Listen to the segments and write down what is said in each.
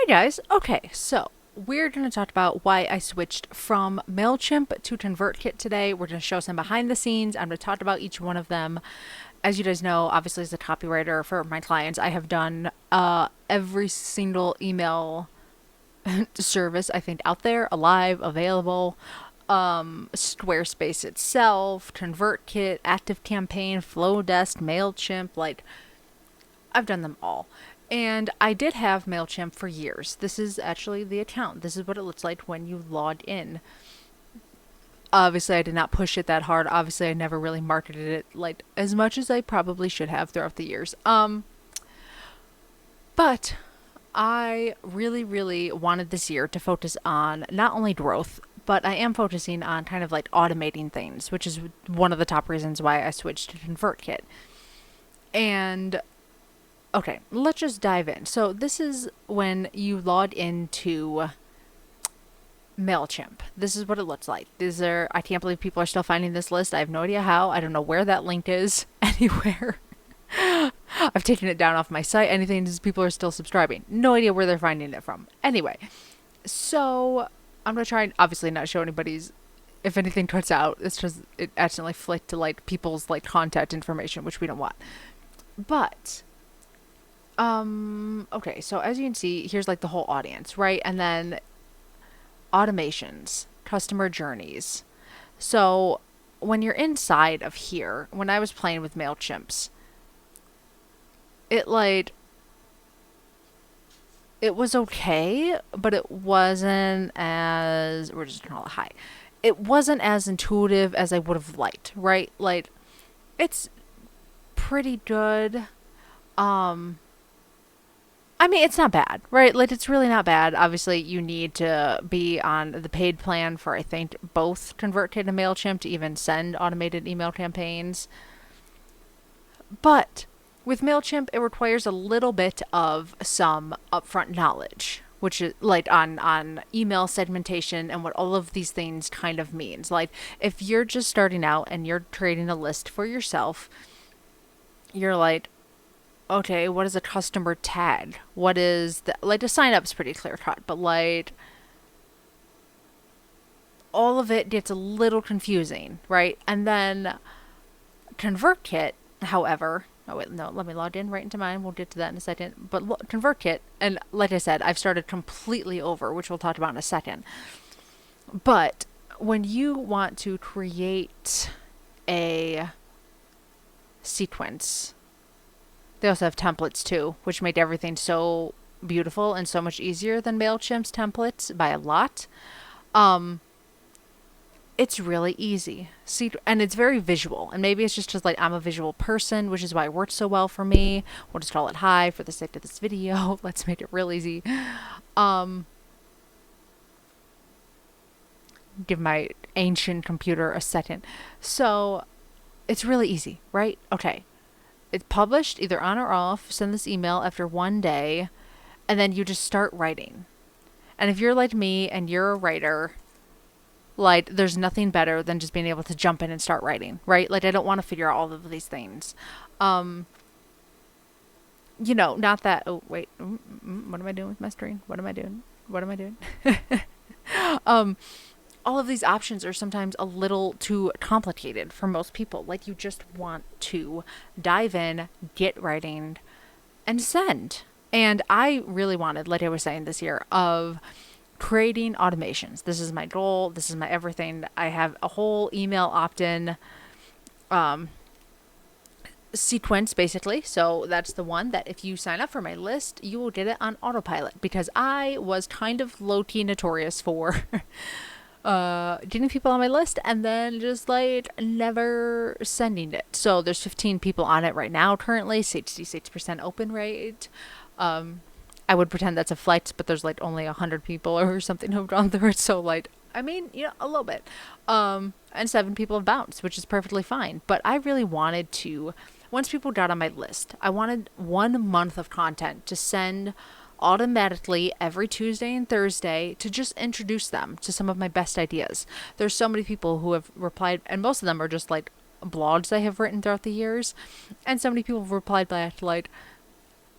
Hi guys. Okay, so we're going to talk about why I switched from Mailchimp to Convertkit today. We're going to show some behind the scenes. I'm going to talk about each one of them. As you guys know, obviously as a copywriter for my clients, I have done every single email service I think out there, alive, available. Squarespace itself, ConvertKit, ActiveCampaign, Flowdesk, Mailchimp, like I've done them all. And I did have MailChimp for years. This is actually the account. This is what it looks like when you log in. Obviously, I did not push it that hard. Obviously, I never really marketed it like as much as I probably should have throughout the years. But I really, really wanted this year to focus on not only growth, but I am focusing on kind of like automating things, which is one of the top reasons why I switched to ConvertKit. And okay, let's just dive in. So this is when you log into Mailchimp. This is what it looks like. I can't believe people are still finding this list. I have no idea how. I don't know where that link is anywhere. I've taken it down off my site. Anything is people are still subscribing. No idea where they're finding it from. Anyway, so I'm gonna try and obviously not show anybody's. If anything cuts out, it's because it accidentally flicked to like people's like contact information, which we don't want. But okay, so as you can see, here's like the whole audience, right? And then automations, customer journeys. So when you're inside of here, when I was playing with Mailchimps, it like it was okay, but it wasn't as we're just gonna call it high. It wasn't as intuitive as I would have liked, right? Like it's pretty good. I mean, it's not bad, right? Like, it's really not bad. Obviously, you need to be on the paid plan for, I think, both ConvertKit and Mailchimp to even send automated email campaigns. But with Mailchimp, it requires a little bit of some upfront knowledge, which is like on email segmentation and what all of these things kind of means. Like, if you're just starting out and you're creating a list for yourself, you're like, okay, what is a customer tag? What is the like the sign up's pretty clear cut, but like all of it gets a little confusing, right? And then ConvertKit, however, oh wait, no, let me log in right into mine. We'll get to that in a second. But ConvertKit, and like I said, I've started completely over, which we'll talk about in a second. But when you want to create a sequence, they also have templates too, which make everything so beautiful and so much easier than Mailchimp's templates by a lot. It's really easy. See, and it's very visual. And maybe it's just because like I'm a visual person, which is why it works so well for me. We'll just call it high for the sake of this video. Let's make it real easy. Give my ancient computer a second. So it's really easy, right? Okay. It's published either on or off. Send this email after one day, and then you just start writing. And if you're like me and you're a writer, like there's nothing better than just being able to jump in and start writing, right? Like I don't want to figure out all of these things. Not that. Oh wait, what am I doing with my screen? What am I doing? What am I doing? All of these options are sometimes a little too complicated for most people. Like you just want to dive in, get writing, and send. And I really wanted, like I was saying this year, of creating automations. This is my goal. This is my everything. I have a whole email opt-in sequence basically. So that's the one that if you sign up for my list, you will get it on autopilot because I was kind of low-key notorious for getting people on my list and then just like never sending it. So there's 15 people on it right now currently, 66% open rate. I would pretend that's a flex, but there's like only 100 people or something who've gone through it. So like, I mean, a little bit. And 7 people have bounced, which is perfectly fine. But I really wanted to, once people got on my list, I wanted 1 month of content to send automatically every Tuesday and Thursday to just introduce them to some of my best ideas. There's so many people who have replied, and most of them are just like blogs I have written throughout the years. And so many people have replied back like,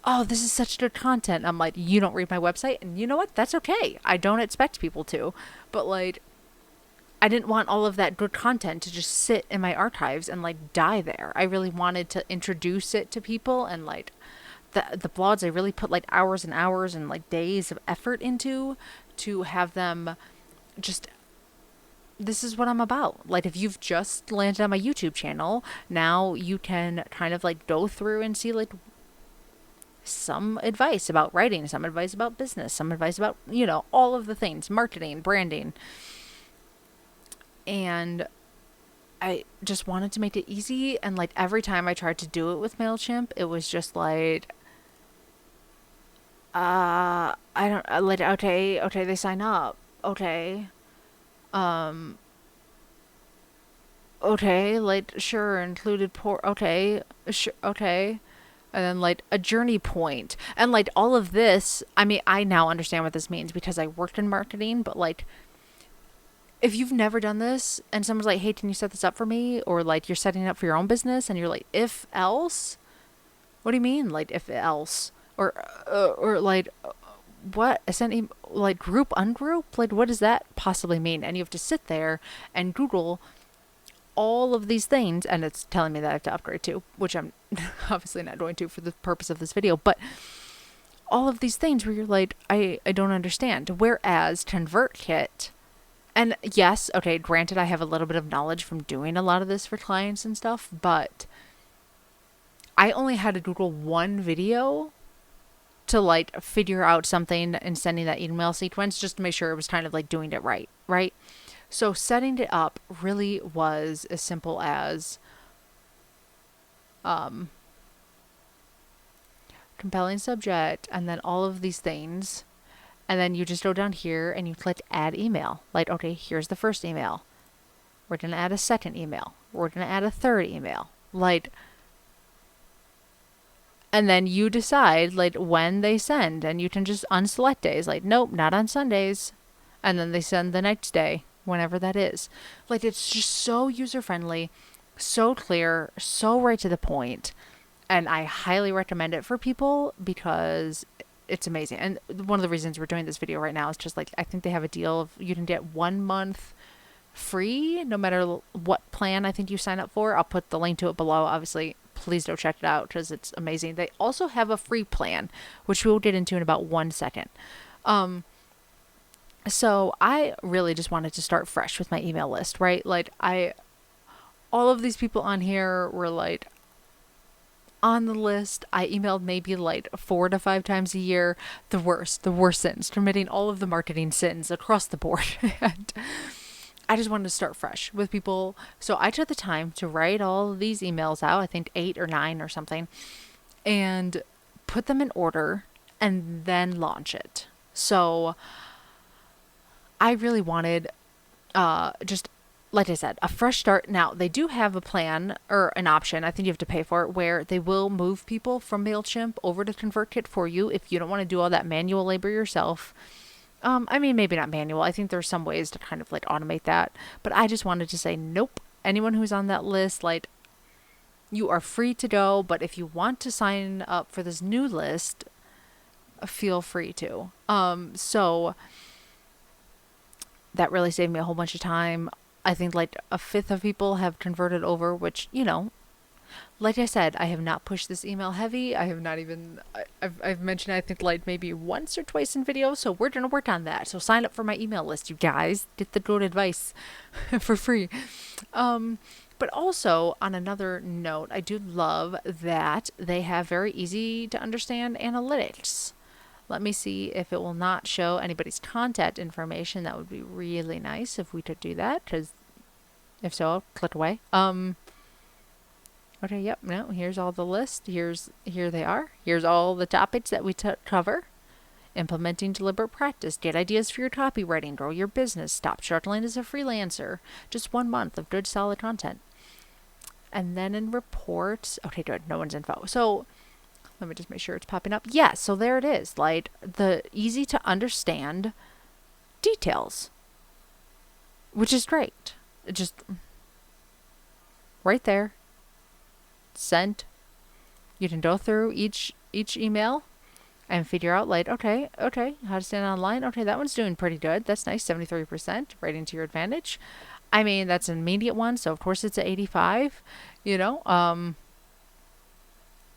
oh, this is such good content. I'm like, you don't read my website, and you know what? That's okay. I don't expect people to, but like, I didn't want all of that good content to just sit in my archives and like die there. I really wanted to introduce it to people, and like the blogs I really put like hours and hours and like days of effort into to have them just, this is what I'm about. Like, if you've just landed on my YouTube channel, now you can kind of like go through and see like some advice about writing, some advice about business, some advice about, you know, all of the things, marketing, branding. And I just wanted to make it easy. And like every time I tried to do it with Mailchimp, it was just like, I don't like, okay, they sign up. Okay. Um, okay, like sure, included okay, sure, okay. And then like a journey point. And like all of this, I mean, I now understand what this means because I worked in marketing, but like if you've never done this and someone's like, "Hey, can you set this up for me?" or like you're setting it up for your own business and you're like, "If else?" What do you mean like if else? Or like what? Send like group ungroup? Like what does that possibly mean? And you have to sit there and Google all of these things, and it's telling me that I have to upgrade to, which I'm obviously not going to for the purpose of this video, but all of these things where you're like, I don't understand. Whereas Convertkit, and yes, okay, granted, I have a little bit of knowledge from doing a lot of this for clients and stuff, but I only had to Google one video to like figure out something and sending that email sequence just to make sure it was kind of like doing it right, right? So setting it up really was as simple as compelling subject and then all of these things. And then you just go down here and you click add email. Like, okay, here's the first email. We're going to add a second email. We're going to add a third email. Like, and then you decide like when they send, and you can just unselect days. Like, nope, not on Sundays. And then they send the next day, whenever that is. Like, it's just so user friendly, so clear, so right to the point. And I highly recommend it for people because it's amazing. And one of the reasons we're doing this video right now is just like, I think they have a deal of you can get 1 month free no matter what plan I think you sign up for. I'll put the link to it below. Obviously, please go check it out because it's amazing. They also have a free plan, which we'll get into in about 1 second. So I really just wanted to start fresh with my email list, right? Like all of these people on here were like on the list. I emailed maybe like 4 to 5 times a year. The worst sins, committing all of the marketing sins across the board. And I just wanted to start fresh with people. So I took the time to write all of these emails out, I think 8 or 9 or something, and put them in order and then launch it. So I really wanted just, like I said, a fresh start. Now, they do have a plan or an option, I think you have to pay for it, where they will move people from Mailchimp over to ConvertKit for you if you don't want to do all that manual labor yourself. I mean, maybe not manual. I think there's some ways to kind of like automate that. But I just wanted to say, nope. Anyone who's on that list, like, you are free to go. But if you want to sign up for this new list, feel free to. So that really saved me a whole bunch of time. I think like a fifth of people have converted over, which, you know, like I said, I have not pushed this email heavy. I have not even, I've mentioned, I think like maybe once or twice in videos. So we're going to work on that. So sign up for my email list, you guys. Get the good advice for free. But also on another note, I do love that they have very easy to understand analytics. Let me see if it will not show anybody's contact information. That would be really nice if we could do that, because if so, I'll click away. Okay, yep, no, here's all the list. Here they are. Here's all the topics that we cover. Implementing deliberate practice, get ideas for your copywriting, grow your business, stop struggling as a freelancer. Just 1 month of good, solid content. And then in reports, okay, good, no one's info. So let me just make sure it's popping up. Yeah, so there it is, like the easy to understand details, which is great. It just right there, sent. You can go through each each email and figure out like, okay, how to stand online. Okay, that one's doing pretty good. That's nice, 73%, right into your advantage. I mean, that's an immediate one, so of course it's at 85, you know.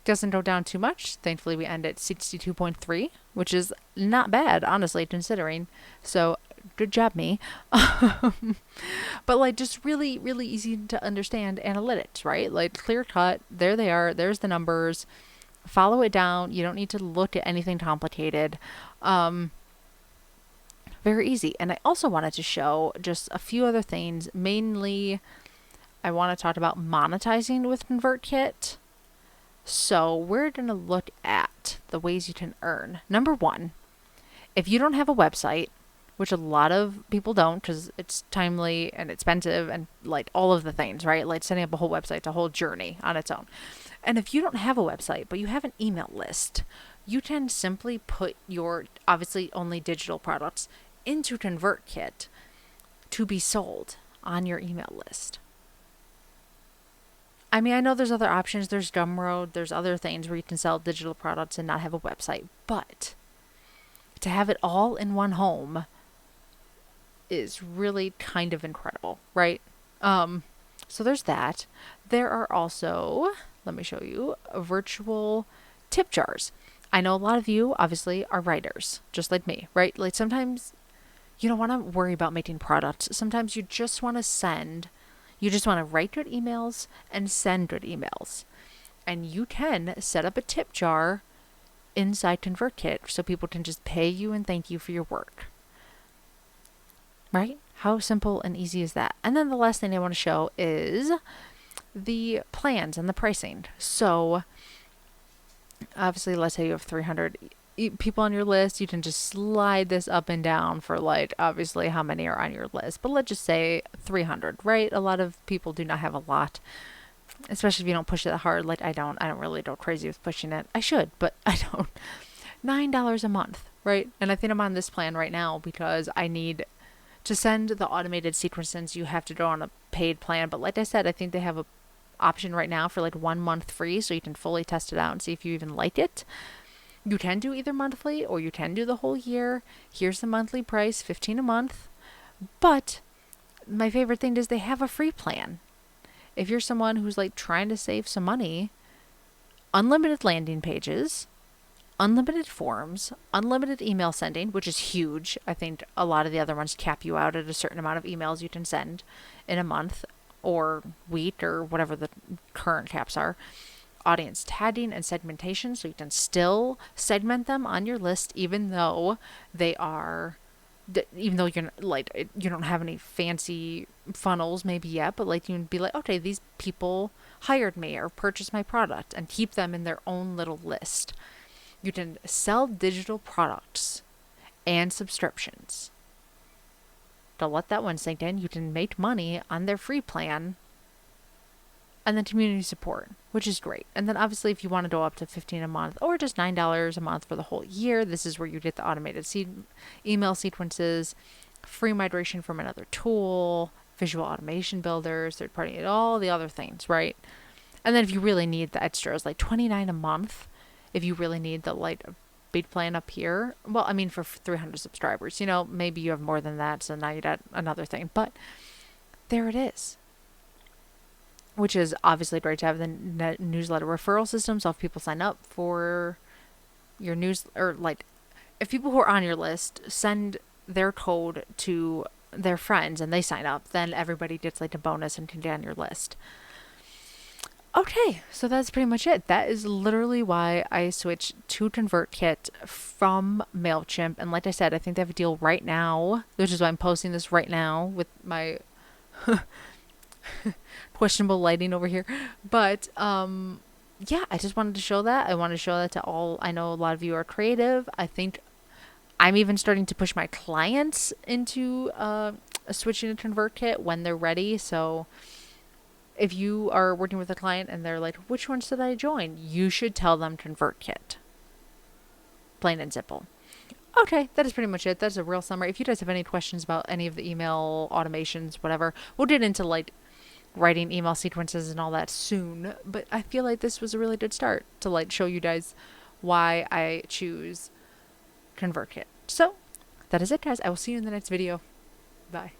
Doesn't go down too much. Thankfully, we end at 62.3, which is not bad, honestly, considering. So, good job, me. But like, just really, really easy to understand analytics, right? Like, clear cut. There they are. There's the numbers. Follow it down. You don't need to look at anything complicated. Very easy. And I also wanted to show just a few other things. Mainly, I want to talk about monetizing with Convertkit. So we're going to look at the ways you can earn. Number one, if you don't have a website, which a lot of people don't because it's timely and expensive and like all of the things, right? Like setting up a whole website's a whole journey on its own. And if you don't have a website, but you have an email list, you can simply put your obviously only digital products into Convertkit to be sold on your email list. I mean, I know there's other options. There's Gumroad. There's other things where you can sell digital products and not have a website. But to have it all in one home is really kind of incredible, right? So there's that. There are also, let me show you, virtual tip jars. I know a lot of you obviously are writers, just like me, right? Like sometimes you don't want to worry about making products. Sometimes you just want to write good emails and send good emails. And you can set up a tip jar inside Convertkit so people can just pay you and thank you for your work. Right? How simple and easy is that? And then the last thing I want to show is the plans and the pricing. So obviously, let's say you have 300 people on your list. You can just slide this up and down for like obviously how many are on your list. But let's just say 300, right? A lot of people do not have a lot, especially if you don't push it hard. Like I don't really go crazy with pushing it. I should, but I don't. $9 a month, right? And I think I'm on this plan right now because I need to send the automated sequences. You have to go on a paid plan, but like I said, I think they have a option right now for like 1 month free, so you can fully test it out and see if you even like it. You can do either monthly or you can do the whole year. Here's the monthly price, $15 a month. But my favorite thing is they have a free plan. If you're someone who's like trying to save some money, unlimited landing pages, unlimited forms, unlimited email sending, which is huge. I think a lot of the other ones cap you out at a certain amount of emails you can send in a month or week or whatever the current caps are. Audience tagging and segmentation, so you can still segment them on your list even though you're like you don't have any fancy funnels maybe yet, but like you can be like, okay, these people hired me or purchased my product, and keep them in their own little list. You can sell digital products and subscriptions. Don't let that one sink in. You can make money on their free plan. And then community support, which is great. And then obviously if you want to go up to $15 a month or just $9 a month for the whole year, this is where you get the automated email sequences, free migration from another tool, visual automation builders, third party, all the other things, right? And then if you really need the extras, like $29 a month, if you really need the like big plan up here, well, I mean for 300 subscribers, you know, maybe you have more than that, so now you got another thing, but there it is. Which is obviously great to have the newsletter referral system. So if people sign up for your news, or like if people who are on your list send their code to their friends and they sign up, then everybody gets like a bonus and can get on your list. Okay, so that's pretty much it. That is literally why I switched to Convertkit from Mailchimp. And like I said, I think they have a deal right now, which is why I'm posting this right now with my questionable lighting over here. But yeah, I just wanted to show that. I want to show that to all. I know a lot of you are creative. I think I'm even starting to push my clients into switching to Convertkit when they're ready. So if you are working with a client and they're like, which one should I join? You should tell them Convertkit. Plain and simple. Okay, that is pretty much it. That's a real summary. If you guys have any questions about any of the email automations, whatever, we'll get into like writing email sequences and all that soon. But I feel like this was a really good start to like show you guys why I choose ConvertKit. So that is it, guys. I will see you in the next video. Bye.